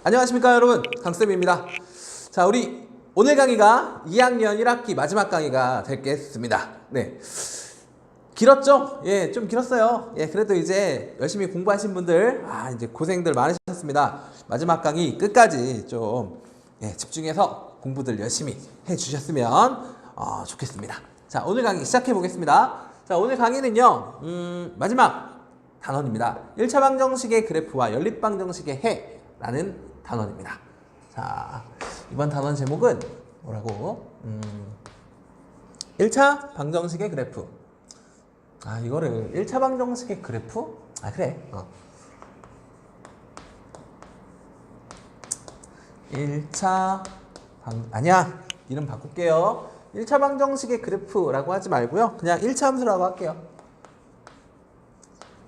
안녕하십니까 여러분, 강쌤입니다. 자, 우리 오늘 강의가 2학년 1학기 마지막 강의가 되겠습니다. 네, 길었죠? 예, 좀 길었어요. 예, 그래도 이제 열심히 공부하신 분들 이제 고생들 많으셨습니다. 마지막 강의 끝까지 좀 집중해서 공부들 열심히 해주셨으면 좋겠습니다. 자, 오늘 강의 시작해 보겠습니다. 자, 오늘 강의는요 마지막 단원입니다. 1차 방정식의 그래프와 연립방정식의 해라는 단원입니다. 자, 이번 단원 제목은 뭐라고? 1차 방정식의 그래프. 이거를 1차 방정식의 그래프? 그래. 1차 아니야. 이름 바꿀게요. 1차 방정식의 그래프라고 하지 말고요. 그냥 1차 함수라고 할게요.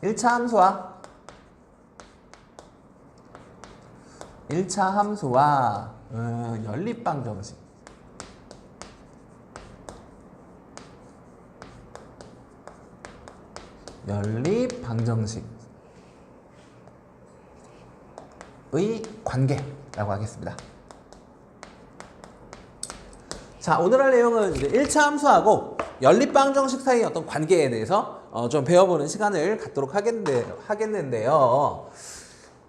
1차 함수와 1차 함수와 연립방정식. 연립방정식의 관계라고 하겠습니다. 자, 오늘 할 내용은 이제 1차 함수하고 연립방정식 사이의 어떤 관계에 대해서 좀 배워보는 시간을 갖도록 하겠는데요.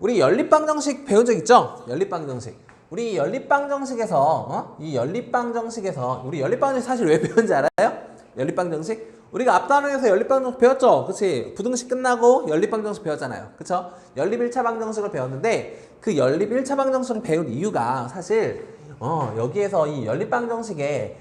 우리 연립방정식 배운 적 있죠? 연립방정식. 우리 연립방정식에서 우리 연립방정식 사실 왜 배운지 알아요? 연립방정식? 우리가 앞 단원에서 연립방정식 배웠죠? 그치? 부등식 끝나고 연립방정식 배웠잖아요. 그쵸? 연립 1차 방정식을 배웠는데 그 연립 1차 방정식을 배운 이유가 사실 여기에서 이 연립방정식에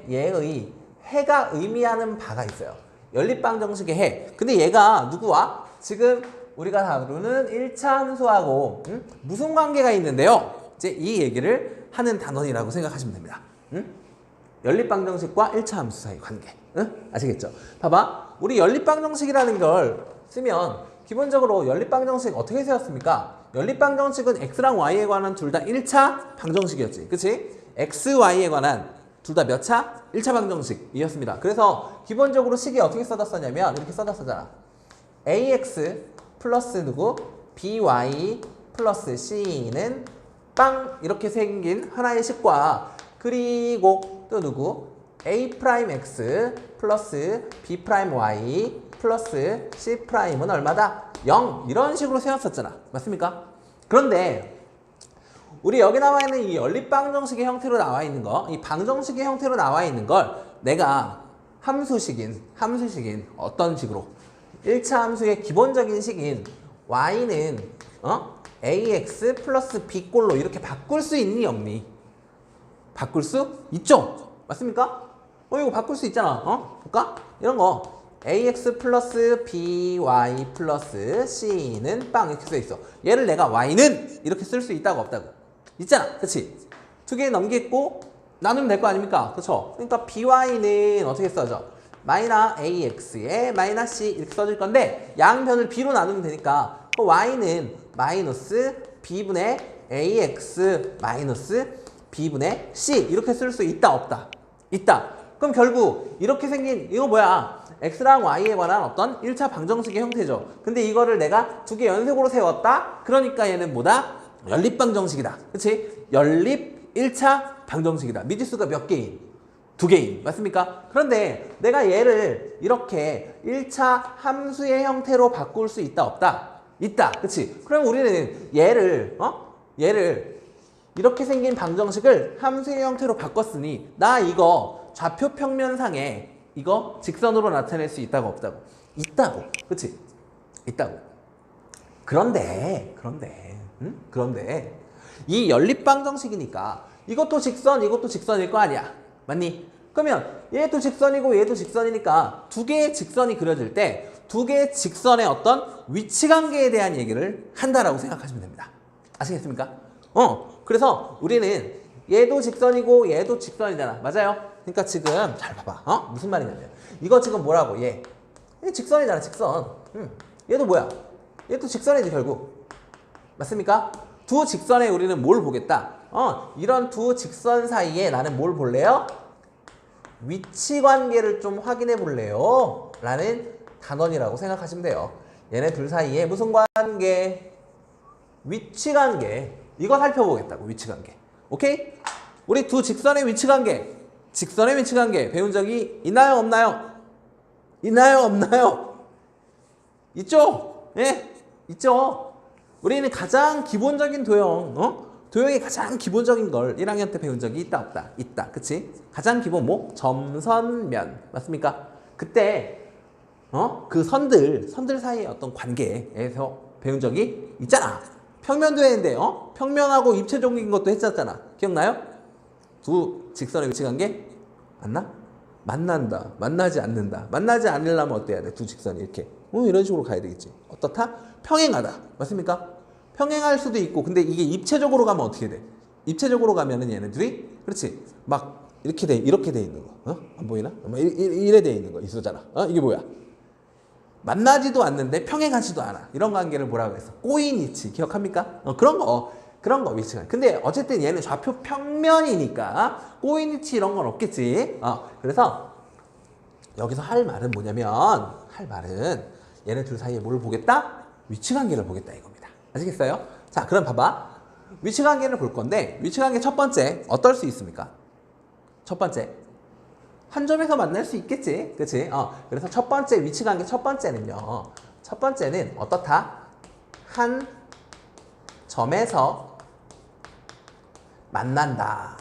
얘의 해가 의미하는 바가 있어요. 연립방정식의 해. 근데 얘가 누구와? 지금 우리가 다루는 1차 함수하고 무슨 관계가 있는데요? 이제 이 얘기를 하는 단원이라고 생각하시면 됩니다. 연립방정식과 1차 함수 사이 관계. 아시겠죠? 봐봐. 우리 연립방정식이라는 걸 쓰면 기본적으로 연립방정식 어떻게 세웠습니까? 연립방정식은 x랑 y에 관한 둘 다 1차 방정식이었지. 그치? x, y에 관한 둘 다 몇 차? 1차 방정식이었습니다. 그래서 기본적으로 식이 어떻게 써졌었냐면 이렇게 써졌었잖아. ax 플러스 누구? by 플러스 c는 빵 이렇게 생긴 하나의 식과 그리고 또 누구? a'(x) 플러스 b'(y) 플러스 c'은 얼마다? 0 이런 식으로 세웠었잖아. 맞습니까? 그런데 우리 여기 나와 있는 이 연립방정식의 형태로 나와 있는 거, 이 방정식의 형태로 나와 있는 걸 내가 함수식인 어떤 식으로 1차 함수의 기본적인 식인 y는 ax 플러스 b꼴로 이렇게 바꿀 수 있니 없니? 바꿀 수 있죠? 맞습니까? 이거 바꿀 수 있잖아. 볼까? 이런 거 ax 플러스 by 플러스 c는 빵 이렇게 써 있어. 얘를 내가 y는 이렇게 쓸 수 있다고 없다고? 있잖아. 그치? 두 개 넘기고 나누면 될 거 아닙니까? 그쵸? 그러니까 by는 어떻게 써져? 마이너 ax에 마이너 c 이렇게 써줄 건데 양변을 b로 나누면 되니까 y는 마이너스 b분의 ax 마이너스 b분의 c 이렇게 쓸 수 있다 없다? 있다. 그럼 결국 이렇게 생긴 이거 뭐야? x랑 y에 관한 어떤 1차 방정식의 형태죠. 근데 이거를 내가 두 개 연속으로 세웠다? 그러니까 얘는 뭐다? 연립방정식이다. 그치? 연립 1차 방정식이다. 미지수가 몇 개인? 2개인. 맞습니까? 그런데 내가 얘를 이렇게 1차 함수의 형태로 바꿀 수 있다 없다? 있다. 그치? 그럼 우리는 얘를 이렇게 생긴 방정식을 함수의 형태로 바꿨으니 나 이거 좌표 평면상에 이거 직선으로 나타낼 수 있다고 없다고? 있다고. 그치? 있다고. 그런데 이 연립방정식이니까 이것도 직선일 거 아니야. 맞니? 그러면 얘도 직선이고 얘도 직선이니까 두 개의 직선이 그려질 때 두 개의 직선의 어떤 위치관계에 대한 얘기를 한다라고 생각하시면 됩니다. 아시겠습니까? 그래서 우리는 얘도 직선이고 얘도 직선이잖아. 맞아요? 그러니까 지금 잘 봐봐. 무슨 말이냐면 이거 지금 뭐라고? 얘 직선이잖아. 직선. 얘도 뭐야? 얘도 직선이지 결국. 맞습니까? 두 직선에 우리는 뭘 보겠다? 이런 두 직선 사이에 나는 뭘 볼래요? 위치관계를 좀 확인해 볼래요? 라는 단원이라고 생각하시면 돼요. 얘네 둘 사이에 무슨 관계? 위치관계. 이거 살펴보겠다고, 위치관계. 오케이? 우리 두 직선의 위치관계, 직선의 위치관계 배운 적이 있나요, 없나요? 있나요, 없나요? 있죠? 예? 있죠? 우리는 가장 기본적인 도형, 도형의 가장 기본적인 걸 1학년 때 배운 적이 있다, 없다? 있다. 그치? 가장 기본 뭐? 점선면. 맞습니까? 그때, 그 선들 사이의 어떤 관계에서 배운 적이 있잖아. 평면도 했는데, 평면하고 입체적인 것도 했었잖아. 기억나요? 두 직선의 위치관계? 맞나? 만난다. 만나지 않는다. 만나지 않으려면 어때야 돼? 두 직선이 이렇게. 이런 식으로 가야 되겠지. 어떻다? 평행하다. 맞습니까? 평행할 수도 있고, 근데 이게 입체적으로 가면 어떻게 돼? 입체적으로 가면은 얘네들이, 그렇지? 막, 이렇게 돼 있는 거. 안 보이나? 이래 돼 있는 거 있었잖아. 이게 뭐야? 만나지도 않는데 평행하지도 않아. 이런 관계를 뭐라고 했어? 꼬인위치. 기억합니까? 그런 거 위치가. 근데 어쨌든 얘는 좌표 평면이니까 꼬인위치 이런 건 없겠지. 그래서 여기서 할 말은 뭐냐면, 얘네 둘 사이에 뭘 보겠다? 위치관계를 보겠다 이겁니다. 아시겠어요? 자, 그럼 봐봐. 위치관계를 볼 건데, 위치관계 첫 번째 어떨 수 있습니까? 첫 번째 한 점에서 만날 수 있겠지, 그치? 그래서 첫 번째 위치관계 첫 번째는요, 첫 번째는 어떻다? 한 점에서 만난다.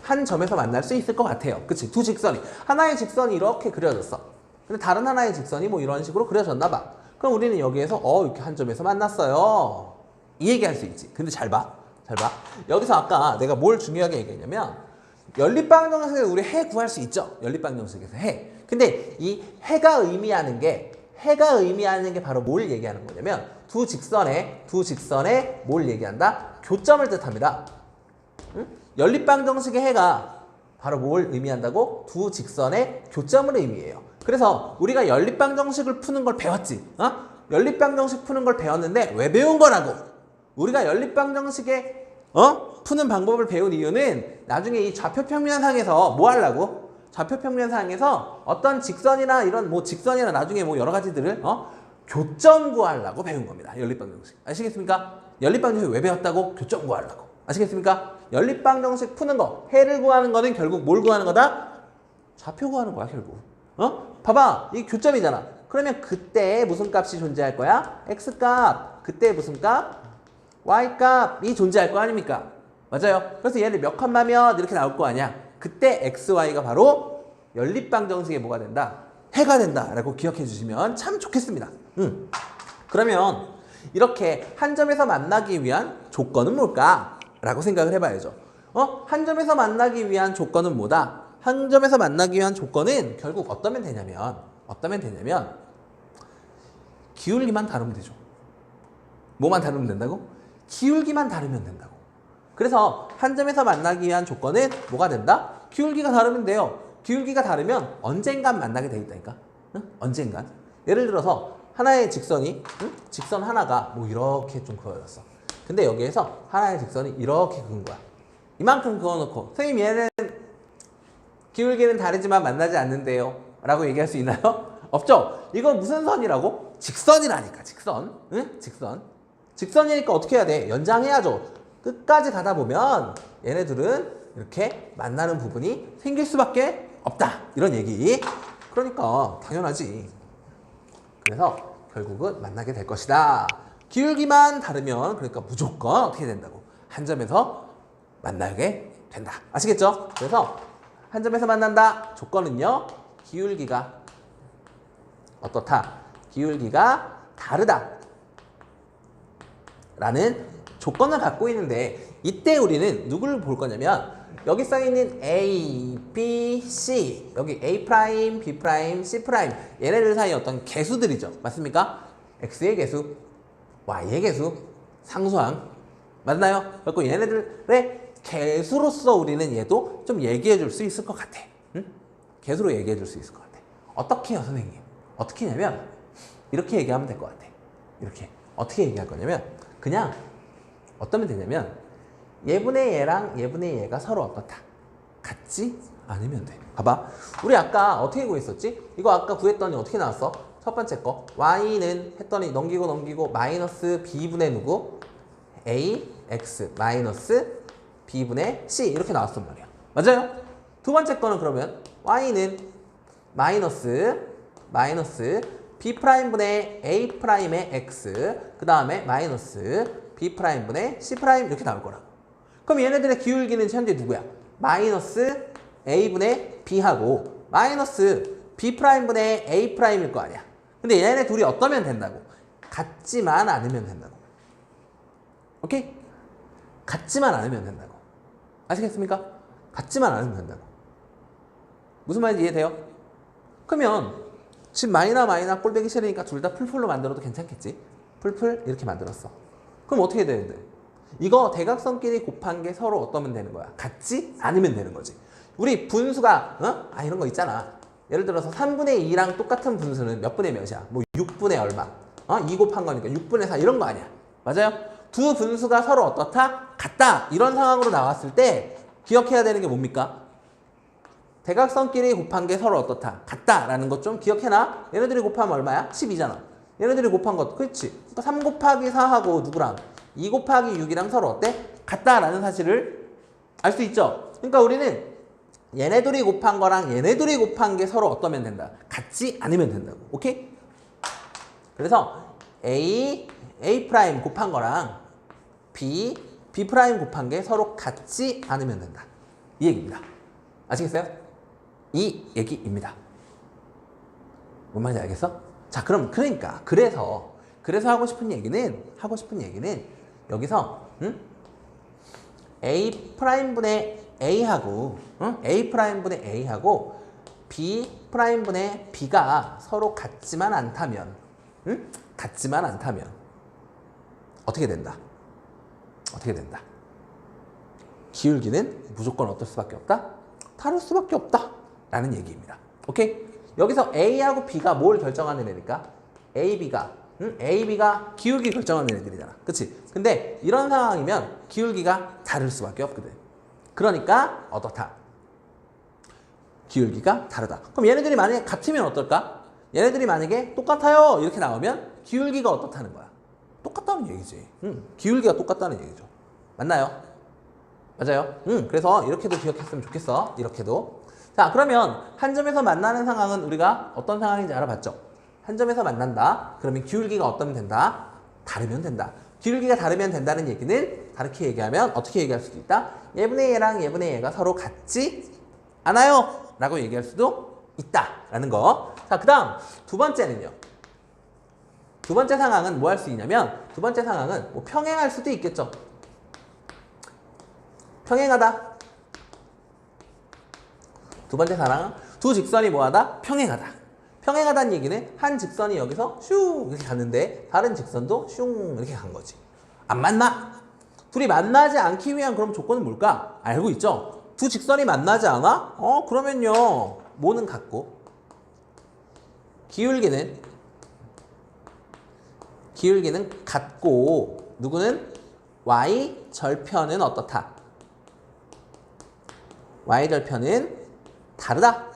한 점에서 만날 수 있을 것 같아요. 그치? 두 직선이, 하나의 직선이 이렇게 그려졌어. 근데 다른 하나의 직선이 뭐 이런 식으로 그려졌나 봐. 그럼 우리는 여기에서 이렇게 한 점에서 만났어요, 이 얘기할 수 있지. 근데 잘 봐. 여기서 아까 내가 뭘 중요하게 얘기했냐면, 연립방정식에서 우리 해 구할 수 있죠. 연립방정식에서 해. 근데 이 해가 의미하는 게 바로 뭘 얘기하는 거냐면, 두 직선에 뭘 얘기한다? 교점을 뜻합니다. 응? 연립방정식의 해가 바로 뭘 의미한다고? 두 직선의 교점을 의미해요. 그래서 우리가 연립방정식을 푸는 걸 배웠지. 연립방정식 푸는 걸 배웠는데 왜 배운 거라고? 우리가 연립방정식의 푸는 방법을 배운 이유는 나중에 이 좌표평면상에서 뭐 하려고? 좌표평면상에서 어떤 직선이나 이런 뭐 직선이나 나중에 뭐 여러 가지들을 교점 구하려고 배운 겁니다. 연립방정식. 아시겠습니까? 연립방정식 왜 배웠다고? 교점 구하려고. 아시겠습니까? 연립방정식 푸는 거, 해를 구하는 거는 결국 뭘 구하는 거다? 좌표 구하는 거야, 결국. 봐봐. 이게 교점이잖아. 그러면 그때 무슨 값이 존재할 거야? x값. 그때 무슨 값? y값이 존재할 거 아닙니까? 맞아요. 그래서 얘를 몇 컴마면 이렇게 나올 거 아니야. 그때 x, y가 바로 연립방정식의 뭐가 된다? 해가 된다 라고 기억해 주시면 참 좋겠습니다. 그러면 이렇게 한 점에서 만나기 위한 조건은 뭘까? 라고 생각을 해봐야죠. 한 점에서 만나기 위한 조건은 뭐다? 한 점에서 만나기 위한 조건은 결국 어떠면 되냐면 기울기만 다르면 되죠. 뭐만 다르면 된다고? 기울기만 다르면 된다고. 그래서 한 점에서 만나기 위한 조건은 뭐가 된다? 기울기가 다르면 돼요. 기울기가 다르면 언젠간 만나게 돼 있다니까. 언젠간. 예를 들어서 하나의 직선이, 직선 하나가 뭐 이렇게 좀 그어졌어. 근데 여기에서 하나의 직선이 이렇게 그은 거야. 이만큼 그어놓고, 선생님 얘는 기울기는 다르지만 만나지 않는데요 라고 얘기할 수 있나요? 없죠? 이건 무슨 선이라고? 직선이라니까, 직선. 직선. 직선이니까 어떻게 해야 돼? 연장해야죠. 끝까지 가다 보면 얘네들은 이렇게 만나는 부분이 생길 수밖에 없다. 이런 얘기. 그러니까 당연하지. 그래서 결국은 만나게 될 것이다. 기울기만 다르면 그러니까 무조건 어떻게 된다고? 한 점에서 만나게 된다. 아시겠죠? 그래서 한 점에서 만난다. 조건은요, 기울기가 어떻다? 기울기가 다르다 라는 조건을 갖고 있는데, 이때 우리는 누구를 볼 거냐면, 여기 써있는 A, B, C, 여기 A', B', C' 얘네들 사이 어떤 개수들이죠. 맞습니까? X의 개수, Y의 개수, 상수항. 맞나요? 그리고 얘네들의 개수로서 우리는 얘도 좀 얘기해 줄 수 있을 것 같아. 개수로 얘기해 줄 수 있을 것 같아. 어떻게 해요, 선생님? 어떻게 하냐면 이렇게 얘기하면 될 것 같아. 이렇게. 어떻게 얘기할 거냐면, 그냥 어떠면 되냐면, 얘분의 얘랑 얘분의 얘가 서로 어떻다? 같지 않으면 돼. 봐봐. 우리 아까 어떻게 구했었지? 이거 아까 구했더니 어떻게 나왔어? 첫 번째 거 y는 했더니 넘기고 마이너스 b분의 누구? ax 마이너스 b분의 c 이렇게 나왔단 말이야. 맞아요? 두 번째 거는 그러면 y는 마이너스 b'분의 a'의 x 그 다음에 마이너스 b'분의 c' 이렇게 나올 거라고. 그럼 얘네들의 기울기는 현재 누구야? 마이너스 a분의 b하고 마이너스 b'분의 a'일 거 아니야. 근데 얘네 둘이 어떠면 된다고? 같지만 않으면 된다고. 오케이? 같지만 않으면 된다고. 아시겠습니까? 같지만 않으면 된다고. 무슨 말인지 이해돼요? 그러면 지금 마이나 꼴배기 싫으니까 둘 다 풀풀로 만들어도 괜찮겠지? 풀풀 이렇게 만들었어. 그럼 어떻게 되는데? 이거 대각선끼리 곱한 게 서로 어떠면 되는 거야? 같지 않으면 되는 거지. 우리 분수가 이런 거 있잖아. 예를 들어서 3분의 2랑 똑같은 분수는 몇 분의 몇이야? 뭐 6분의 얼마? 2 곱한 거니까 6분의 4 이런 거 아니야. 맞아요? 두 분수가 서로 어떻다? 같다. 이런 상황으로 나왔을 때 기억해야 되는 게 뭡니까? 대각선끼리 곱한 게 서로 어떻다? 같다라는 것 좀 기억해놔. 얘네들이 곱하면 얼마야? 12잖아. 얘네들이 곱한 것, 그렇지? 그러니까 3 곱하기 4하고 누구랑? 2 곱하기 6이랑 서로 어때? 같다라는 사실을 알 수 있죠? 그러니까 우리는 얘네들이 곱한 거랑 얘네들이 곱한 게 서로 어떠면 된다? 같지 않으면 된다고. 오케이? 그래서 A 곱한 거랑 B 곱한 게 서로 같지 않으면 된다. 이 얘기입니다. 아시겠어요? 이 얘기입니다. 뭔 말인지 알겠어? 자, 그럼 그래서 하고 싶은 얘기는 여기서 A'분의 A하고 A'분의 A하고 B'분의 B가 서로 같지만 않다면 어떻게 된다? 기울기는 무조건 어떨 수밖에 없다? 다를 수밖에 없다 라는 얘기입니다. 오케이? 여기서 A하고 B가 뭘 결정하는 애니까? AB가 기울기 결정하는 애들이잖아. 그치? 근데 이런 상황이면 기울기가 다를 수밖에 없거든. 그러니까 어떻다? 기울기가 다르다. 그럼 얘네들이 만약에 같으면 어떨까? 얘네들이 만약에 똑같아요 이렇게 나오면 기울기가 어떻다는 거야? 똑같다는 얘기지. 기울기가 똑같다는 얘기죠. 맞나요? 맞아요? 그래서 이렇게도 기억했으면 좋겠어. 이렇게도. 자, 그러면 한 점에서 만나는 상황은 우리가 어떤 상황인지 알아봤죠? 한 점에서 만난다. 그러면 기울기가 어떠면 된다? 다르면 된다. 기울기가 다르면 된다는 얘기는 다르게 얘기하면 어떻게 얘기할 수도 있다? 얘분의 얘랑 얘분의 얘가 서로 같지 않아요 라고 얘기할 수도 있다 라는 거. 자, 그 다음 두 번째는요. 두 번째 상황은 뭐 할 수 있냐면 두 번째 상황은 뭐 평행할 수도 있겠죠. 평행하다. 두 번째 상황은 두 직선이 뭐하다? 평행하다. 평행하다는 얘기는 한 직선이 여기서 슝 이렇게 갔는데 다른 직선도 슝 이렇게 간 거지. 안 만나? 둘이 만나지 않기 위한 그럼 조건은 뭘까? 알고 있죠? 두 직선이 만나지 않아? 그러면요 뭐는 같고 기울기는 같고 누구는 y 절편은 어떻다? y 절편은 다르다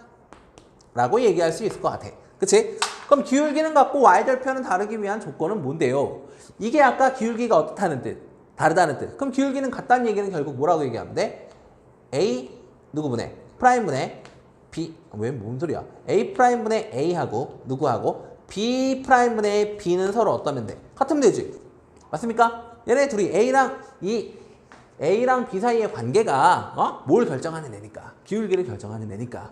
라고 얘기할 수 있을 것 같아. 그치? 그럼 기울기는 같고 y 절편은 다르기 위한 조건은 뭔데요? 이게 아까 기울기가 어떻다는 뜻? 다르다는 뜻. 그럼 기울기는 같다는 얘기는 결국 뭐라고 얘기하면 돼? A 누구분의? 프라임분의 B 왜 뭔 소리야? A 프라임분의 A하고 누구하고 B 프라임분의 B는 서로 어떠면 돼? 같으면 되지. 맞습니까? 얘네 둘이 A랑 B 사이의 관계가 뭘 결정하는 애니까 기울기를 결정하는 애니까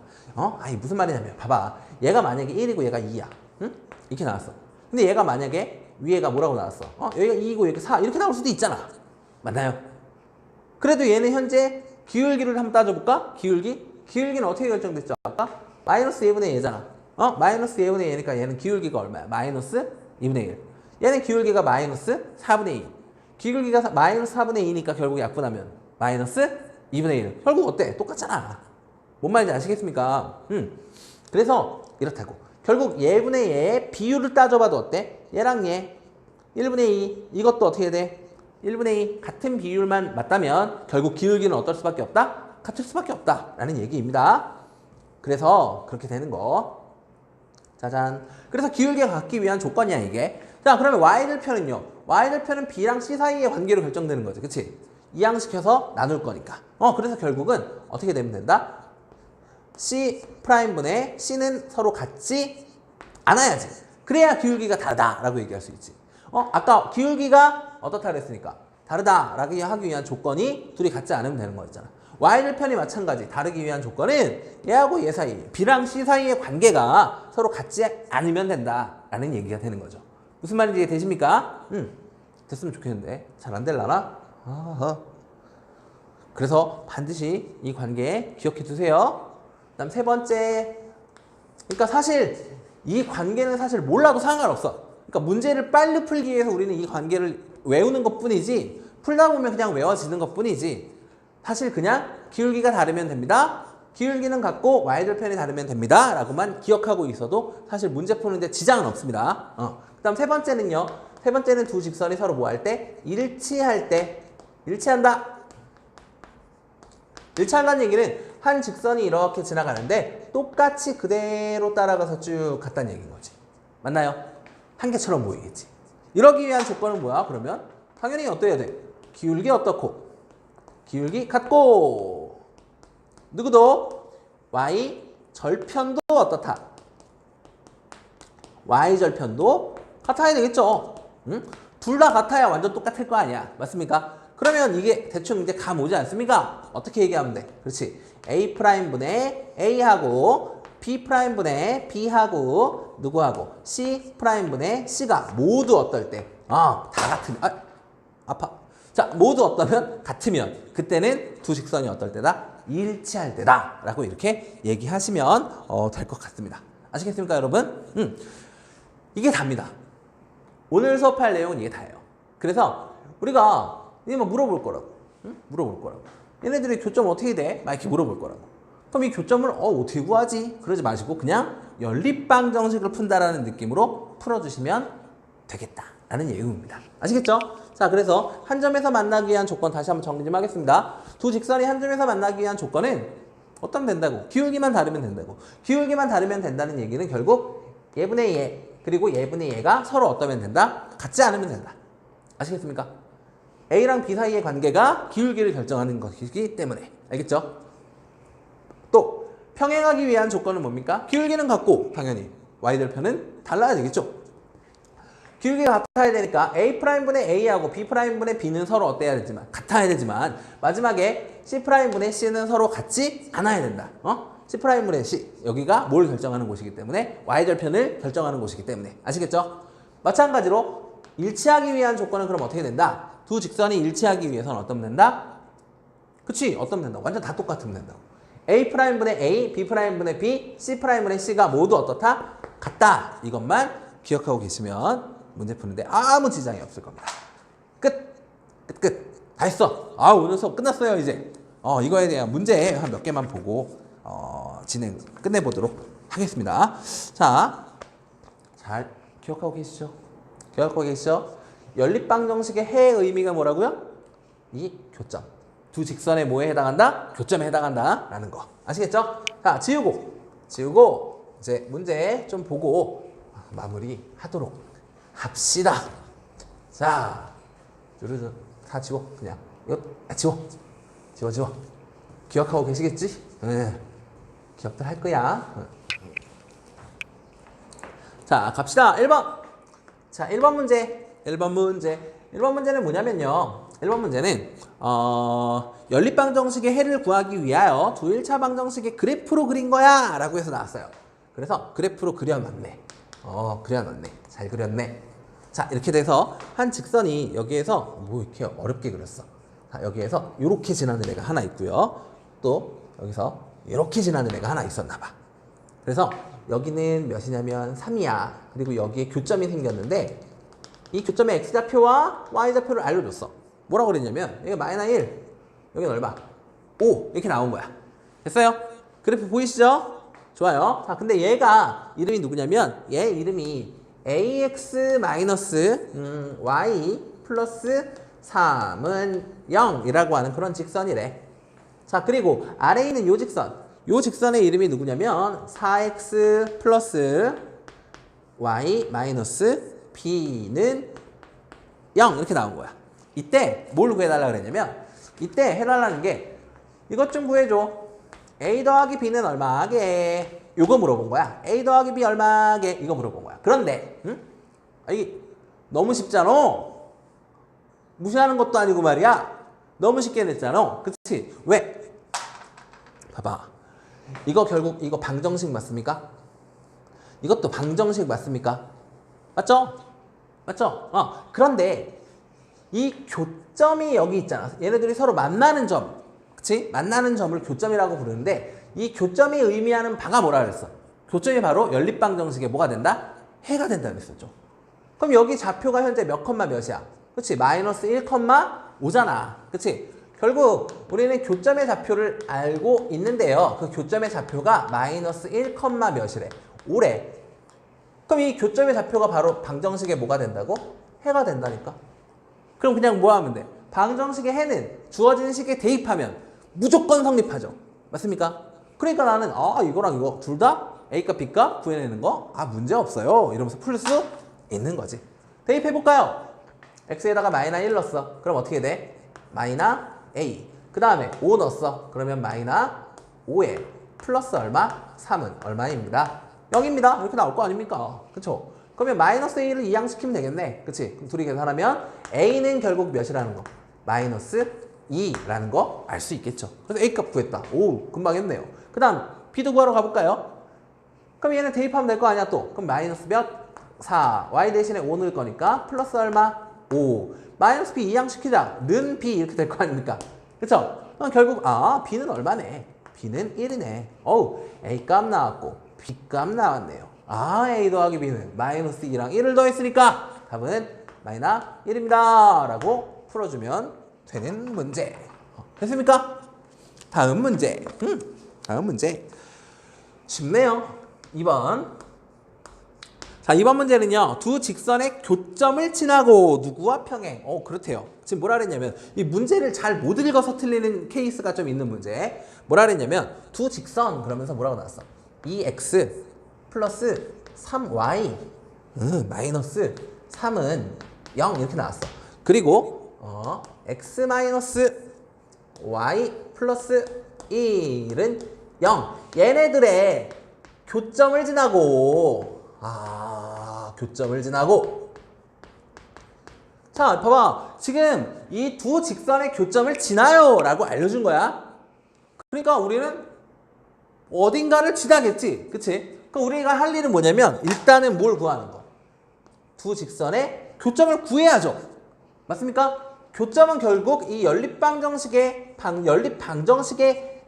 아니 무슨 말이냐면 봐봐. 얘가 만약에 1이고 얘가 2야. 응? 이렇게 나왔어. 근데 얘가 만약에 위에가 뭐라고 나왔어? 여기가 2이고 여기가 4 이렇게 나올 수도 있잖아. 맞나요? 그래도 얘는 현재 기울기를 한번 따져볼까? 기울기는 어떻게 결정됐죠? 아까? 마이너스 2분의 얘잖아. 마이너스 2분의 얘니까 얘는 기울기가 얼마야? 마이너스 2분의 1. 얘는 기울기가 마이너스 4분의 2. 기울기가 마이너스 4분의 2니까 결국 약분하면 마이너스 2분의 1. 결국 어때? 똑같잖아. 뭔 말인지 아시겠습니까? 그래서 이렇다고. 결국 얘분의 얘의 비율을 따져봐도 어때? 얘랑 얘 1분의 2 이것도 어떻게 돼? 1분의 2 같은 비율만 맞다면 결국 기울기는 어떨 수밖에 없다? 같을 수밖에 없다 라는 얘기입니다. 그래서 그렇게 되는 거. 짜잔. 그래서 기울기가 같기 위한 조건이야 이게. 자 그러면 y절편은요. y절편은 b랑 c 사이의 관계로 결정되는 거지. 그치? 이항시켜서 나눌 거니까. 그래서 결국은 어떻게 되면 된다? C'분의 C는 서로 같지 않아야지. 그래야 기울기가 다르다라고 얘기할 수 있지. 아까 기울기가 어떻다 그랬으니까 다르다라고 하기 위한 조건이 둘이 같지 않으면 되는 거였잖아. y절편이 마찬가지. 다르기 위한 조건은 얘하고 얘 사이, b랑 c 사이의 관계가 서로 같지 않으면 된다라는 얘기가 되는 거죠. 무슨 말인지 이해되십니까? 됐으면 좋겠는데 잘 안 될라나? 그래서 반드시 이 관계 기억해 두세요. 그다음 세 번째, 그러니까 사실 이 관계는 사실 몰라도 상관없어. 그러니까 문제를 빨리 풀기 위해서 우리는 이 관계를 외우는 것뿐이지, 풀다 보면 그냥 외워지는 것뿐이지, 사실 그냥 기울기가 다르면 됩니다. 기울기는 같고 y절편이 다르면 됩니다. 라고만 기억하고 있어도 사실 문제 푸는데 지장은 없습니다. 그 다음 세 번째는요. 세 번째는 두 직선이 서로 뭐 할 때? 일치할 때. 일치한다. 일치한다는 얘기는 한 직선이 이렇게 지나가는데 똑같이 그대로 따라가서 쭉 갔다는 얘기인 거지. 맞나요? 한 개처럼 보이겠지. 이러기 위한 조건은 뭐야? 그러면 당연히 어떠해야 돼? 기울기 어떻고? 기울기 같고. 누구도? y절편도 어떻다? y절편도 같아야 되겠죠. 응? 둘 다 같아야 완전 똑같을 거 아니야. 맞습니까? 그러면 이게 대충 이제 감 오지 않습니까? 어떻게 얘기하면 돼? 그렇지. A'분의 A하고 B'분의 B하고 누구하고 C'분의 C가 모두 어떨 때? 다 같으면 아파. 자, 모두 어떠면? 같으면 그때는 두 직선이 어떨 때다? 일치할 때다 라고 이렇게 얘기하시면 될 것 같습니다. 아시겠습니까 여러분? 이게 답니다. 오늘 수업할 내용은 이게 다예요. 그래서 우리가 이제 막 물어볼 거라고. 응? 물어볼 거라고. 얘네들이 교점 어떻게 돼? 막 이렇게 물어볼 거라고. 그럼 이 교점을 어떻게 구하지? 그러지 마시고 그냥 연립방정식을 푼다라는 느낌으로 풀어주시면 되겠다라는 내용입니다. 아시겠죠? 자, 그래서 한 점에서 만나기 위한 조건 다시 한번 정리 좀 하겠습니다. 두 직선이 한 점에서 만나기 위한 조건은 어떤 된다고? 기울기만 다르면 된다고. 기울기만 다르면 된다는 얘기는 결국 얘분의 얘 그리고 얘분의 얘가 서로 어떠면 된다? 같지 않으면 된다. 아시겠습니까? A랑 B 사이의 관계가 기울기를 결정하는 것이기 때문에. 알겠죠? 또 평행하기 위한 조건은 뭡니까? 기울기는 같고 당연히 y절편은 달라야 되겠죠? 기울기가 같아야 되니까 A'분의 A하고 B'분의 B는 서로 어때야 되지만 같아야 되지만 마지막에 C'분의 C는 서로 같지 않아야 된다. C'분의 C 여기가 뭘 결정하는 곳이기 때문에 y절편을 결정하는 곳이기 때문에. 아시겠죠? 마찬가지로 일치하기 위한 조건은 그럼 어떻게 된다? 두 직선이 일치하기 위해서는 어떠면 된다? 그치? 어떠면 된다? 완전 다 똑같으면 된다고. A'분의 A, B'분의 B, C'분의 C가 모두 어떻다? 같다. 이것만 기억하고 계시면 문제 푸는데 아무 지장이 없을 겁니다. 끝! 끝! 다 했어. 오늘 수업 끝났어요 이제. 이거에 대한 문제 한 몇 개만 보고 진행 끝내보도록 하겠습니다. 자, 잘 기억하고 계시죠? 기억하고 계시죠? 연립방정식의 해의 의미가 뭐라고요? 이 교점. 두 직선의 뭐에 해당한다? 교점에 해당한다 라는 거. 아시겠죠? 자, 지우고 이제 문제 좀 보고 마무리 하도록 합시다. 자, 다 지워. 그냥 이거 지워. 기억하고 계시겠지? 네. 기억들 할 거야. 자, 갑시다. 1번. 자, 1번 문제는 뭐냐면요. 1번 문제는 연립방정식의 해를 구하기 위하여 두 1차 방정식의 그래프로 그린 거야 라고 해서 나왔어요. 그래서 그래프로 그려놨네. 그려놨네. 잘 그렸네. 자, 이렇게 돼서 한 직선이 여기에서 뭐 이렇게 어렵게 그렸어. 자, 여기에서 이렇게 지나는 애가 하나 있고요. 또 여기서 이렇게 지나는 애가 하나 있었나 봐. 그래서 여기는 몇이냐면 3이야. 그리고 여기에 교점이 생겼는데 이 교점의 x좌표와 y좌표를 알려줬어. 뭐라고 그랬냐면 여기 마이너스 1, 여기는 얼마? 5 이렇게 나온 거야. 됐어요? 그래프 보이시죠? 좋아요. 자, 근데 얘가 이름이 누구냐면 얘 이름이 ax 마이너스 y 플러스 3은 0이라고 하는 그런 직선이래. 자, 그리고 아래에 있는 요 직선의 이름이 누구냐면 4x 플러스 y 마이너스 b는 0 이렇게 나온 거야. 이때 뭘 구해달라 그랬냐면 이때 해달라는 게 이것 좀 구해줘. a 더하기 b는 얼마게? 요거 물어본 거야. a 더하기 b 얼마게? 이거 물어본 거야. 그런데 이게 너무 쉽잖아. 무시하는 것도 아니고 말이야. 너무 쉽게 냈잖아. 그치? 왜? 봐봐. 이거 결국 이거 방정식 맞습니까? 이것도 방정식 맞습니까? 맞죠? 맞죠? 그런데 이 교점이 여기 있잖아. 얘네들이 서로 만나는 점. 그치? 만나는 점을 교점이라고 부르는데 이 교점이 의미하는 바가 뭐라 그랬어? 교점이 바로 연립방정식에 뭐가 된다? 해가 된다 그랬었죠. 그럼 여기 좌표가 현재 몇 컴마 몇이야? 그치? 마이너스 1,5잖아. 그치? 결국 우리는 교점의 좌표를 알고 있는데요. 그 교점의 좌표가 마이너스 1, 몇이래? 5래. 그럼 이 교점의 좌표가 바로 방정식에 뭐가 된다고? 해가 된다니까. 그럼 그냥 뭐 하면 돼? 방정식의 해는 주어진 식에 대입하면 무조건 성립하죠. 맞습니까? 그러니까 나는 이거랑 이거 둘 다 A값 B값 구해내는 거 문제 없어요. 이러면서 풀 수 있는 거지. 대입해볼까요? X에다가 마이너 1 넣었어. 그럼 어떻게 돼? 마이너 A. 그 다음에 5 넣었어. 그러면 마이너 5에 플러스 얼마? 3은 얼마입니다? 0입니다. 이렇게 나올 거 아닙니까? 그쵸? 그러면 마이너스 A를 이항시키면 되겠네. 그치? 그럼 둘이 계산하면 A는 결국 몇이라는 거? 마이너스 2라는 거 알 수 있겠죠. 그래서 A값 구했다. 오, 금방 했네요. 그 다음 B도 구하러 가볼까요? 그럼 얘는 대입하면 될 거 아니야 또. 그럼 마이너스 몇? 4. Y 대신에 5 넣을 거니까 플러스 얼마? 5. 마이너스 B 이항시키자. 는 B 이렇게 될 거 아닙니까? 그쵸? 그럼 결국 B는 얼마네? B는 1이네. 어우, A값 나왔고 B값 나왔네요. A 더하기 B는 마이너스 2랑 1을 더했으니까 답은 마이너스 1입니다. 라고 풀어주면 되는 문제. 됐습니까? 다음 문제. 다음 문제. 쉽네요. 2번. 자, 2번 문제는요. 두 직선의 교점을 지나고 누구와 평행. 그렇대요. 지금 뭐라 그랬냐면 이 문제를 잘 못 읽어서 틀리는 케이스가 좀 있는 문제. 뭐라 그랬냐면 두 직선 그러면서 뭐라고 나왔어? 2x 플러스 3y 마이너스 3은 0 이렇게 나왔어. 그리고 x 마이너스 y 플러스 1은 0. 얘네들의 교점을 지나고 교점을 지나고. 자, 봐봐. 지금 이 두 직선의 교점을 지나요 라고 알려준 거야. 그러니까 우리는 어딘가를 지나겠지. 그치? 그럼 우리가 할 일은 뭐냐면 일단은 뭘 구하는 거? 두 직선의 교점을 구해야죠. 맞습니까? 교점은 결국 이 연립방정식의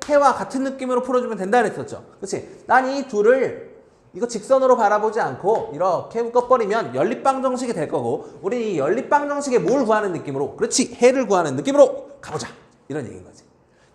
해와 같은 느낌으로 풀어주면 된다 그랬었죠. 그치? 난 이 둘을 이거 직선으로 바라보지 않고 이렇게 묶어버리면 연립방정식이 될 거고 우리 이 연립방정식에 뭘 구하는 느낌으로? 그렇지, 해를 구하는 느낌으로 가보자. 이런 얘기인 거지.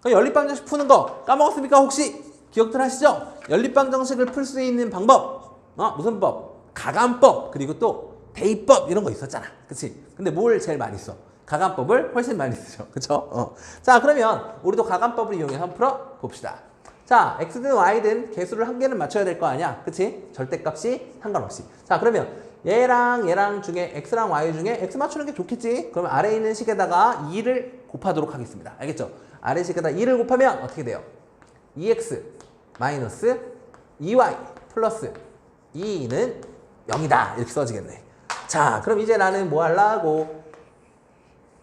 그럼 연립방정식 푸는 거 까먹었습니까? 혹시 기억들 하시죠? 연립방정식을 풀 수 있는 방법 무슨 법? 가감법, 그리고 또 대입법 이런 거 있었잖아. 그치? 근데 뭘 제일 많이 써? 가감법을 훨씬 많이 쓰죠. 그쵸? 자, 그러면 우리도 가감법을 이용해서 한번 풀어봅시다. 자, x든 y든 개수를 한 개는 맞춰야 될 거 아니야. 그치? 절대값이 상관없이. 자, 그러면 얘랑 중에 x랑 y 중에 x 맞추는 게 좋겠지? 그러면 아래에 있는 식에다가 2를 곱하도록 하겠습니다. 알겠죠? 아래 식에다 2를 곱하면 어떻게 돼요? 2x 마이너스 2y 플러스 2는 0이다. 이렇게 써지겠네. 자, 그럼 이제 나는 뭐 하려고?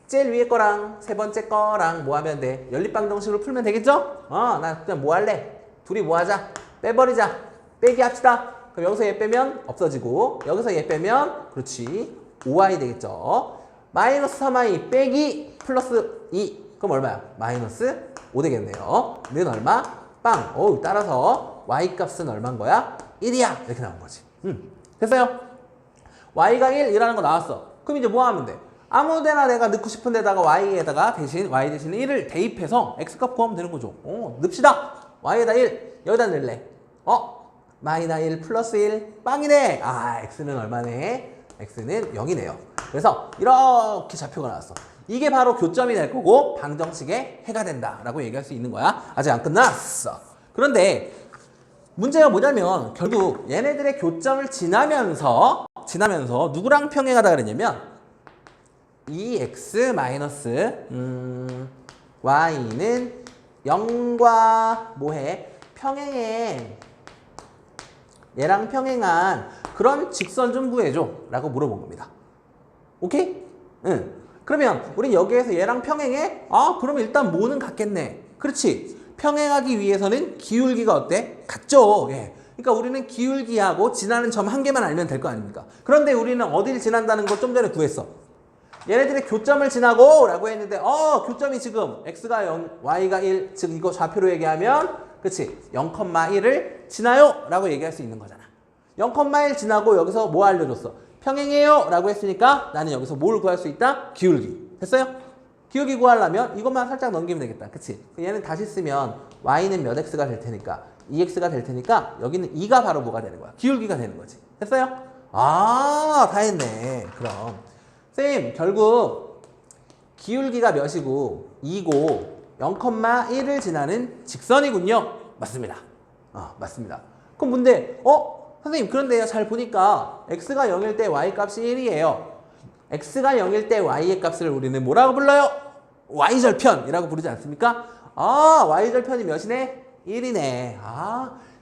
제일 위에 거랑 세 번째 거랑 뭐 하면 돼? 연립방정식으로 풀면 되겠죠? 나 그냥 뭐 할래? 둘이 뭐 하자? 빼버리자. 빼기 합시다. 그럼 여기서 얘 빼면 없어지고 여기서 얘 빼면 그렇지 5y 되겠죠? 마이너스 3y 빼기 플러스 2 그럼 얼마야? 마이너스 5 되겠네요. 는 얼마? 빵. 따라서 y 값은 얼마인 거야? 1이야. 이렇게 나온 거지. 됐어요? y가 1이라는 거 나왔어. 그럼 이제 뭐 하면 돼? 아무 데나 내가 넣고 싶은 데다가 y에다가 y 대신에 1을 대입해서 x값 구하면 되는 거죠. 넣읍시다. y에다 1 여기다 넣을래. 마이너 1 플러스 1 빵이네. x는 얼마네? x는 0이네요. 그래서 이렇게 좌표가 나왔어. 이게 바로 교점이 될 거고 방정식의 해가 된다라고 얘기할 수 있는 거야. 아직 안 끝났어. 그런데 문제가 뭐냐면 결국 얘네들의 교점을 지나면서 누구랑 평행하다 그랬냐면 2x y는 0과 뭐해? 평행해. 얘랑 평행한 그런 직선 좀 구해줘 라고 물어본 겁니다. 오케이? 응. 그러면 우리 여기에서 얘랑 평행해? 아, 그럼 일단 뭐는 같겠네. 그렇지. 평행하기 위해서는 기울기가 어때? 같죠. 예. 그러니까 우리는 기울기하고 지나는 점 한 개만 알면 될 거 아닙니까? 그런데 우리는 어디를 지난다는 걸 좀 전에 구했어. 얘네들의 교점을 지나고 라고 했는데 교점이 지금 x가 0, y가 1, 즉 이거 좌표로 얘기하면 그치 0,1을 지나요 라고 얘기할 수 있는 거잖아. 0,1 지나고 여기서 뭐 알려줬어? 평행해요 라고 했으니까 나는 여기서 뭘 구할 수 있다? 기울기. 됐어요? 기울기 구하려면 이것만 살짝 넘기면 되겠다. 그치? 얘는 다시 쓰면 y는 몇 x가 될 테니까 2x가 될 테니까 여기는 2가 바로 뭐가 되는 거야? 기울기가 되는 거지. 됐어요? 아, 다 했네. 그럼 쌤, 결국 기울기가 몇이고 2고 0,1을 지나는 직선이군요. 맞습니다. 맞습니다. 그럼 뭔데? 선생님, 그런데요, 잘 보니까 x가 0일 때 y 값이 1이에요. x가 0일 때 y의 값을 우리는 뭐라고 불러요? y절편이라고 부르지 않습니까? y절편이 몇이네? 1이네.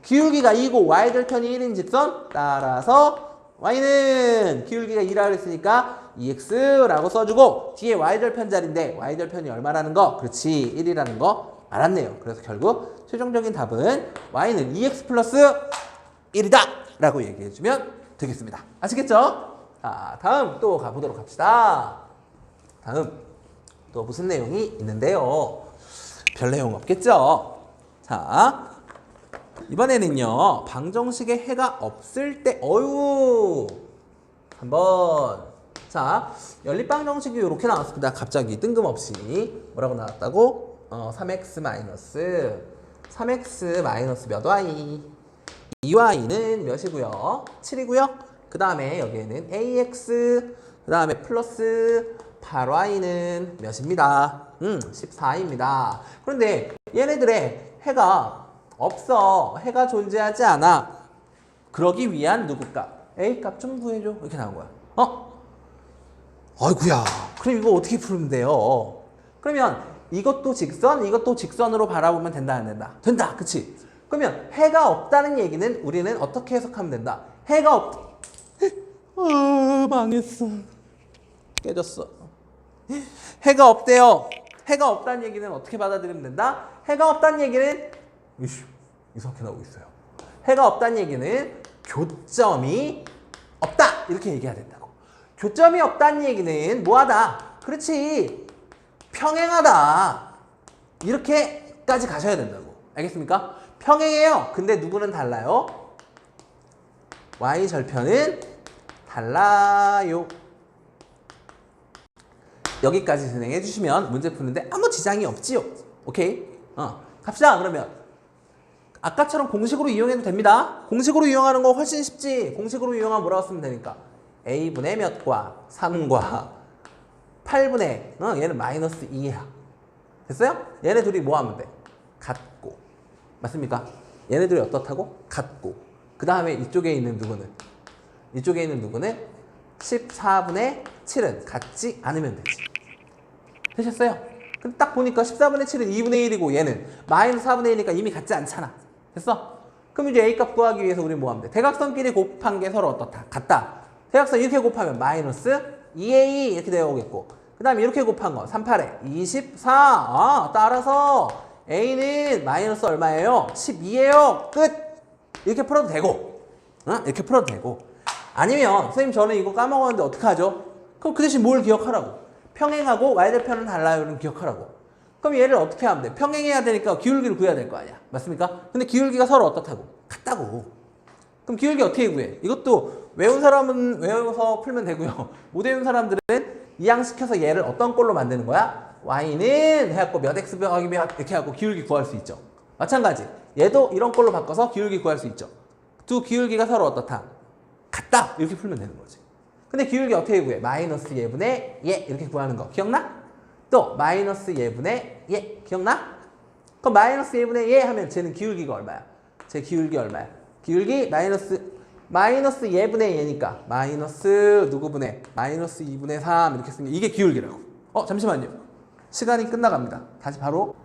기울기가 2고 y절편이 1인 직선 따라서 y는 기울기가 2라고 했으니까 2x라고 써주고 뒤에 y절편 자리인데 y절편이 얼마라는 거? 그렇지, 1이라는 거 알았네요. 그래서 결국 최종적인 답은 y는 2x 플러스 1이다 라고 얘기해주면 되겠습니다. 아시겠죠? 자, 다음 또 가보도록 합시다. 다음 또 무슨 내용이 있는데요. 별 내용 없겠죠? 자, 이번에는요, 방정식에 해가 없을 때, 한번. 자, 연립방정식이 이렇게 나왔습니다. 갑자기 뜬금없이. 뭐라고 나왔다고? 3x 마이너스 몇 y? 2y는 몇이고요? 7이고요. 그 다음에 여기에는 ax, 그 다음에 플러스 8y는 몇입니다? 14입니다. 그런데 얘네들의 해가 없어. 해가 존재하지 않아. 그러기 위한 누구 값? A 값 좀 구해줘. 이렇게 나온 거야. 아이구야. 그럼 이거 어떻게 풀면 돼요? 그러면 이것도 직선, 이것도 직선으로 바라보면 된다, 안 된다? 된다. 그치? 그러면 해가 없다는 얘기는 우리는 어떻게 해석하면 된다? 해가 망했어. 깨졌어. 해가 없대요. 해가 없다는 얘기는 어떻게 받아들이면 된다? 해가 없다는 얘기는 이상하게 나오고 있어요. 해가 없다는 얘기는 교점이 없다 이렇게 얘기해야 된다고. 교점이 없다는 얘기는 뭐하다? 그렇지, 평행하다 이렇게까지 가셔야 된다고. 알겠습니까? 평행해요. 근데 누구는 달라요? y절편은 달라요. 여기까지 진행해 주시면 문제 푸는데 아무 지장이 없지요. 오케이? 갑시다. 그러면 아까처럼 공식으로 이용해도 됩니다. 공식으로 이용하는 거 훨씬 쉽지. 공식으로 이용하면 뭐라고 쓰면 되니까 a분의 몇과 3과 8분의 얘는 마이너스 2야. 됐어요? 얘네 둘이 뭐 하면 돼? 같고. 맞습니까? 얘네 둘이 어떻다고? 같고. 그 다음에 이쪽에 있는 누구는? 14분의 7은 같지 않으면 되지. 되셨어요? 근데 딱 보니까 14분의 7은 2분의 1이고 얘는 마이너스 4분의 1이니까 이미 같지 않잖아. 됐어? 그럼 이제 A값 구하기 위해서 우리 뭐 하면 돼? 대각선끼리 곱한 게 서로 어떻다? 같다. 대각선 이렇게 곱하면 마이너스 2A 이렇게 되어오겠고, 그 다음에 이렇게 곱한 거 3, 8에 24. 따라서 A는 마이너스 얼마예요? 12예요. 끝! 이렇게 풀어도 되고, 이렇게 풀어도 되고. 아니면 선생님 저는 이거 까먹었는데 어떡하죠? 그럼 그 대신 뭘 기억하라고? 평행하고 y절편은 달라요는 기억하라고. 그럼 얘를 어떻게 하면 돼? 평행해야 되니까 기울기를 구해야 될 거 아니야. 맞습니까? 근데 기울기가 서로 어떻다고? 같다고. 그럼 기울기 어떻게 구해? 이것도 외운 사람은 외워서 풀면 되고요. 못 외운 사람들은 이항시켜서 얘를 어떤 꼴로 만드는 거야? y는 해갖고 몇 x 더하기 몇 이렇게 하고 기울기 구할 수 있죠. 마찬가지. 얘도 이런 꼴로 바꿔서 기울기 구할 수 있죠. 두 기울기가 서로 어떻다? 같다. 이렇게 풀면 되는 거지. 근데 기울기 어떻게 구해? 마이너스 예분의 예 이렇게 구하는 거 기억나? 또 마이너스 예분의 예 기억나? 그럼 마이너스 예분의 예 하면 쟤는 기울기가 얼마야? 제 기울기 얼마야? 기울기 마이너스 예분의 예니까 마이너스 누구분의 마이너스 2분의 3 이렇게 쓰면 이게 기울기라고. 잠시만요. 시간이 끝나갑니다. 다시 바로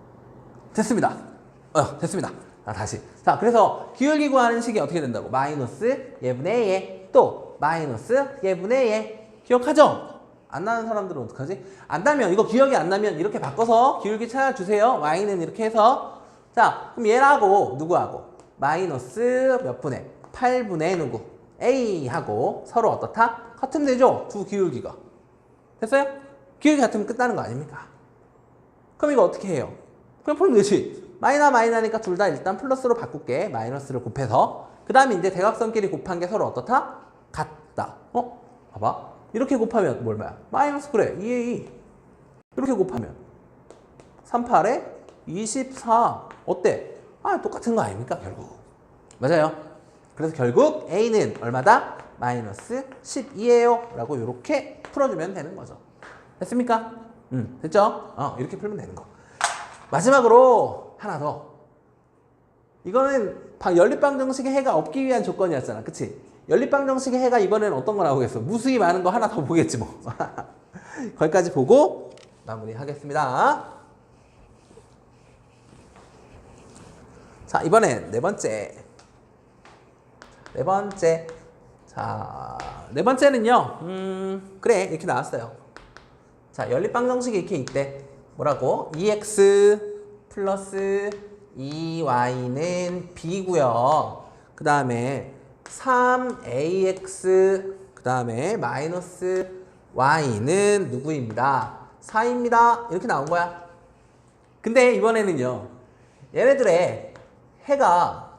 됐습니다. 됐습니다. 다시. 자, 그래서 기울기 구하는 식이 어떻게 된다고? 마이너스 예분의 예, 또 마이너스 예분의 예. 기억하죠? 안 나는 사람들은 어떡하지? 안 나면, 이거 기억이 안 나면 이렇게 바꿔서 기울기 찾아주세요. y는 이렇게 해서. 자, 그럼 얘하고 누구하고? 마이너스 몇 분의? 8분의 누구? a하고 서로 어떻다? 같으면 되죠? 두 기울기가. 됐어요? 기울기 같으면 끝나는 거 아닙니까? 그럼 이거 어떻게 해요? 그냥 풀면 되지. 마이너니까 둘 다 일단 플러스로 바꿀게. 마이너스를 곱해서. 그 다음에 이제 대각선끼리 곱한 게 서로 어떻다? 같다. 봐봐. 이렇게 곱하면 뭐야? 마이너스 그래. 2에 2. 이렇게 곱하면 38에 24. 어때? 똑같은 거 아닙니까? 결국. 맞아요. 그래서 결국 A는 얼마다? 마이너스 12예요. 라고 이렇게 풀어주면 되는 거죠. 됐습니까? 됐죠? 이렇게 풀면 되는 거. 마지막으로 하나 더. 이거는 연립방 정식의 해가 없기 위한 조건이었잖아. 그치? 연립방 정식의 해가 이번에는 어떤 거 나오겠어? 무수히 많은 거 하나 더 보겠지 뭐. 거기까지 보고 마무리하겠습니다. 자, 이번엔 네 번째. 자, 네 번째는요. 그래, 이렇게 나왔어요. 자, 연립방 정식이 이렇게 있대. 뭐라고? 2x 플러스 2y는 b고요. 그 다음에 3ax 그 다음에 마이너스 y는 누구입니다? 4입니다. 이렇게 나온 거야. 근데 이번에는요. 얘네들의 해가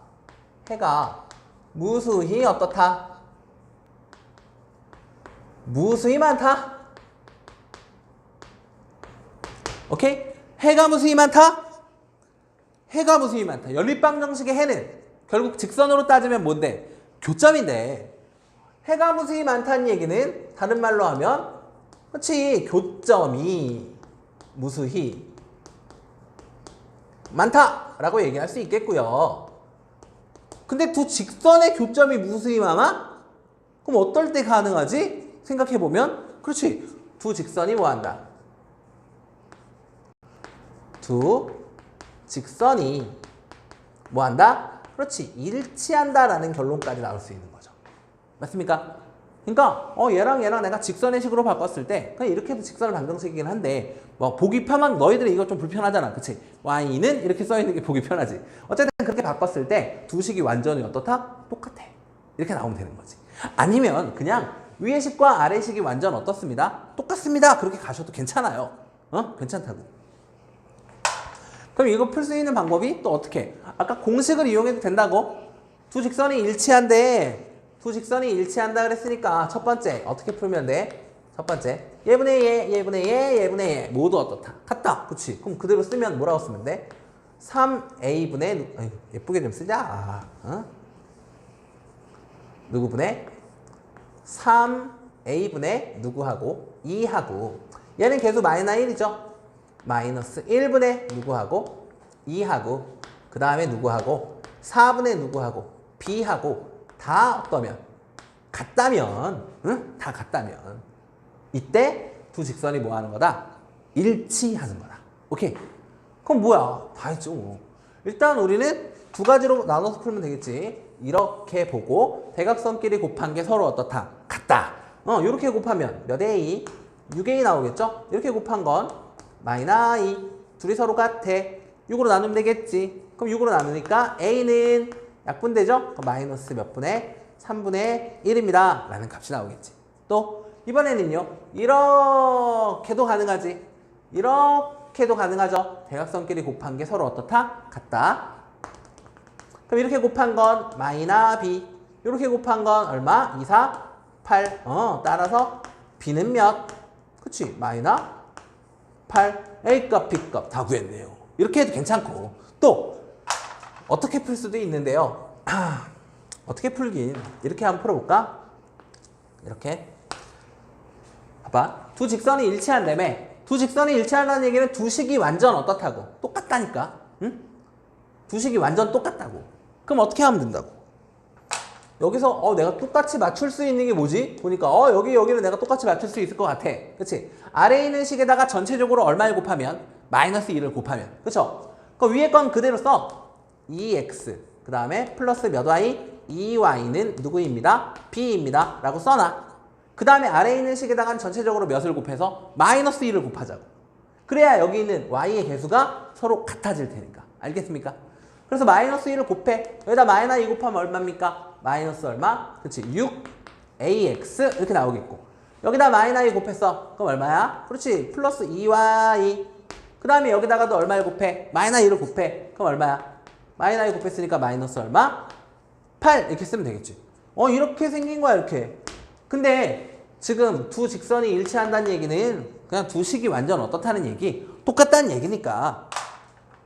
무수히 어떻다? 무수히 많다? 오케이? 해가 무수히 많다? 해가 무수히 많다. 연립방 정식의 해는 결국 직선으로 따지면 뭔데? 교점인데 해가 무수히 많다는 얘기는 다른 말로 하면 그렇지 교점이 무수히 많다라고 얘기할 수 있겠고요. 근데 두 직선의 교점이 무수히 많아? 그럼 어떨 때 가능하지? 생각해보면 그렇지 두 직선이 뭐한다? 두 직선이 뭐한다? 그렇지 일치한다라는 결론까지 나올 수 있는 거죠. 맞습니까? 그러니까 얘랑 내가 직선의 식으로 바꿨을 때 그냥 이렇게 해도 직선의 방정식이긴 한데 뭐 보기 편한 너희들이 이거 좀 불편하잖아. 그치? y는 이렇게 써있는 게 보기 편하지. 어쨌든 그렇게 바꿨을 때 두 식이 완전히 어떻다? 똑같아. 이렇게 나오면 되는 거지. 아니면 그냥 위의 식과 아래 식이 완전 어떻습니다? 똑같습니다. 그렇게 가셔도 괜찮아요. 괜찮다고. 그럼 이거 풀 수 있는 방법이 또 어떻게? 아까 공식을 이용해도 된다고? 두 직선이 일치한데 두 직선이 일치한다 그랬으니까 첫 번째 어떻게 풀면 돼? 첫 번째 예분의 예, 예분의 예, 예분의 예 모두 어떻다? 같다. 그치? 그럼 그대로 쓰면 뭐라고 쓰면 돼? 3a분의 예쁘게 좀 쓰자. 누구분의? 3a분의 누구하고? 2하고 얘는 계속 마이너스 1이죠? 마이너스 1분의 누구하고? 2하고 그 다음에 누구하고? 4분의 누구하고? b하고 다 어떠면? 같다면 다 같다면 이때 두 직선이 뭐 하는 거다? 일치하는 거다. 오케이? 그럼 뭐야? 다 했죠 뭐. 일단 우리는 두 가지로 나눠서 풀면 되겠지. 이렇게 보고 대각선끼리 곱한 게 서로 어떻다? 같다. 이렇게 곱하면 몇 a? 6a 나오겠죠? 이렇게 곱한 건 마이너스 2. 둘이 서로 같아. 6으로 나누면 되겠지. 그럼 6으로 나누니까 a는 약분되죠? 마이너스 몇 분의 3분의 1입니다. 라는 값이 나오겠지. 또 이번에는요. 이렇게도 가능하지. 이렇게도 가능하죠. 대각선끼리 곱한 게 서로 어떻다? 같다. 그럼 이렇게 곱한 건 마이너스 b. 이렇게 곱한 건 얼마? 2, 4, 8. 따라서 b는 몇? 그치? 마이너스 8. a값, b값 다 구했네요. 이렇게 해도 괜찮고. 또 어떻게 풀 수도 있는데요. 어떻게 풀긴 이렇게 한번 풀어볼까? 이렇게 봐봐. 두 직선이 일치한다며. 두 직선이 일치한다는 얘기는 두 식이 완전 어떻다고? 똑같다니까. 응? 두 식이 완전 똑같다고. 그럼 어떻게 하면 된다고? 여기서 내가 똑같이 맞출 수 있는 게 뭐지? 보니까 여기는 내가 똑같이 맞출 수 있을 것 같아. 그치? 아래에 있는 식에다가 전체적으로 얼마를 곱하면? 마이너스 2를 곱하면. 그쵸? 그 위에 건 그대로 써. 2x 그 다음에 플러스 몇 y? 2y는 누구입니다? b입니다. 라고 써놔. 그 다음에 아래에 있는 식에다가 전체적으로 몇을 곱해서? 마이너스 2를 곱하자고. 그래야 여기 있는 y의 개수가 서로 같아질 테니까. 알겠습니까? 그래서 마이너스 1을 곱해. 여기다 마이너스 2 곱하면 얼마입니까? 마이너스 얼마? 그렇지. 6ax 이렇게 나오겠고. 여기다 마이너스 2 곱했어. 그럼 얼마야? 그렇지. 플러스 2y. 그 다음에 여기다가도 얼마를 곱해? 마이너스 2를 곱해. 그럼 얼마야? 마이너스 2 곱했으니까 마이너스 얼마? 8 이렇게 쓰면 되겠지. 이렇게 생긴 거야 이렇게. 근데 지금 두 직선이 일치한다는 얘기는 그냥 두 식이 완전 어떻다는 얘기? 똑같다는 얘기니까.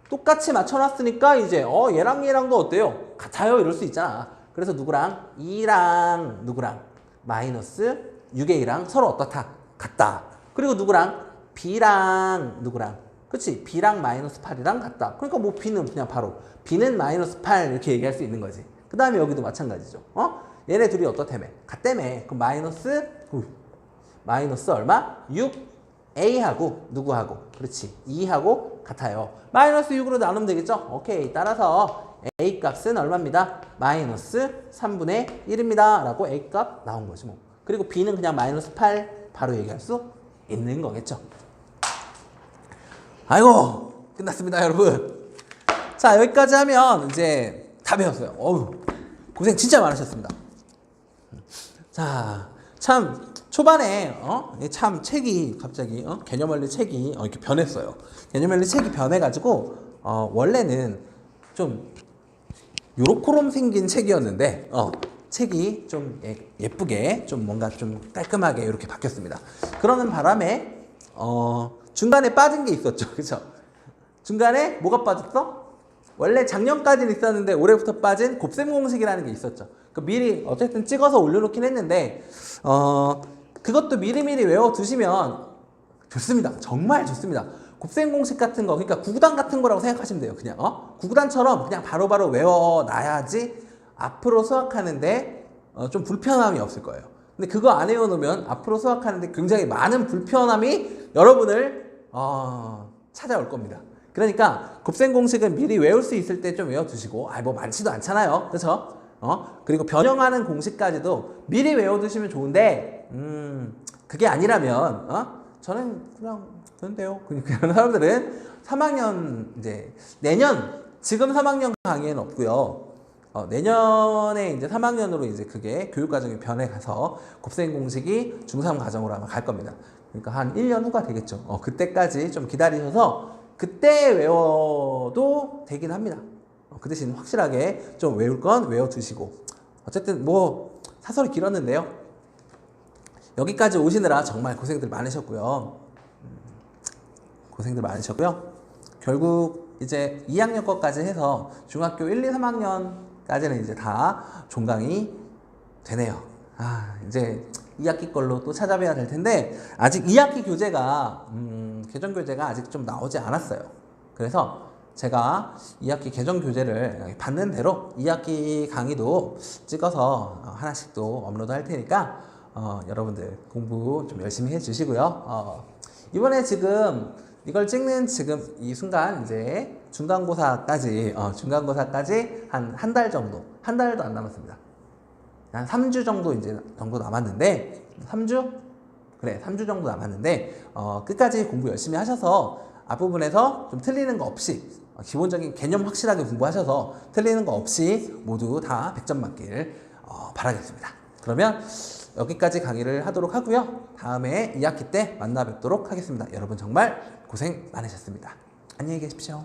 똑같이 맞춰놨으니까 이제 얘랑 얘랑도 어때요? 같아요 이럴 수 있잖아. 그래서 누구랑? 2랑 누구랑? 마이너스 6a랑 서로 어떻다? 같다. 그리고 누구랑? b랑 누구랑? 그치? b랑 마이너스 8이랑 같다. 그러니까 뭐 b는 그냥 바로 b는 마이너스 8 이렇게 얘기할 수 있는 거지. 그 다음에 여기도 마찬가지죠. 얘네 둘이 어떻다며? 같다며. 그럼 마이너스 얼마? 6a하고 누구하고? 그렇지. 2하고 같아요. 마이너스 6으로 나누면 되겠죠? 오케이. 따라서 a 값은 얼마입니다? 마이너스 3분의 1입니다. 라고 a 값 나온 거지 뭐. 그리고 b는 그냥 마이너스 8 바로 얘기할 수 있는 거겠죠. 아이고 끝났습니다 여러분. 자 여기까지 하면 이제 다 배웠어요. 고생 진짜 많으셨습니다. 자 참 초반에 참 책이 갑자기 개념원리 책이 이렇게 변했어요. 개념원리 책이 변해가지고 원래는 좀 요렇게롬 생긴 책이었는데 책이 좀 예쁘게 좀 뭔가 좀 깔끔하게 이렇게 바뀌었습니다. 그러는 바람에 중간에 빠진 게 있었죠. 그죠? 중간에 뭐가 빠졌어? 원래 작년까지는 있었는데 올해부터 빠진 곱셈 공식이라는 게 있었죠. 미리 어쨌든 찍어서 올려놓긴 했는데 그것도 미리미리 외워두시면 좋습니다. 정말 좋습니다. 곱셈 공식 같은 거 그러니까 구구단 같은 거라고 생각하시면 돼요. 그냥 구구단처럼 그냥 바로바로 외워놔야지 앞으로 수학하는데 좀 불편함이 없을 거예요. 근데 그거 안 외워놓으면 앞으로 수학하는데 굉장히 많은 불편함이 여러분을 찾아올 겁니다. 그러니까 곱셈 공식은 미리 외울 수 있을 때 좀 외워두시고 뭐 많지도 않잖아요. 그렇죠? 그리고 변형하는 공식까지도 미리 외워두시면 좋은데 그게 아니라면 저는 그냥 그런데요. 그런 사람들은 3학년 이제 내년 지금 3학년 강의는 없고요. 내년에 이제 3학년으로 이제 그게 교육과정이 변해가서 곱셈 공식이 중3 과정으로 아마 갈 겁니다. 그러니까 한 1년 후가 되겠죠. 그때까지 좀 기다리셔서 그때 외워도 되긴 합니다. 그 대신 확실하게 좀 외울 건 외워두시고 어쨌든 뭐 사설이 길었는데요. 여기까지 오시느라 정말 고생들 많으셨고요. 결국 이제 2학년 것까지 해서 중학교 1, 2, 3학년까지는 이제 다 종강이 되네요. 이제 2학기 걸로 또 찾아뵈야 될 텐데 아직 2학기 교재가 개정 교재가 아직 좀 나오지 않았어요. 그래서 제가 2학기 개정 교재를 받는 대로 2학기 강의도 찍어서 하나씩 또 업로드 할 테니까 여러분들 공부 좀 열심히 해 주시고요. 이번에 지금 이걸 찍는 지금 이 순간 이제 중간고사까지 한 달 정도, 한 달도 안 남았습니다. 한 3주 정도 정도 남았는데 3주? 그래 3주 정도 남았는데 끝까지 공부 열심히 하셔서 앞부분에서 좀 틀리는 거 없이 기본적인 개념 확실하게 공부하셔서 틀리는 거 없이 모두 다 100점 맞기를 바라겠습니다. 그러면 여기까지 강의를 하도록 하고요. 다음에 2학기 때 만나 뵙도록 하겠습니다. 여러분 정말 고생 많으셨습니다. 안녕히 계십시오.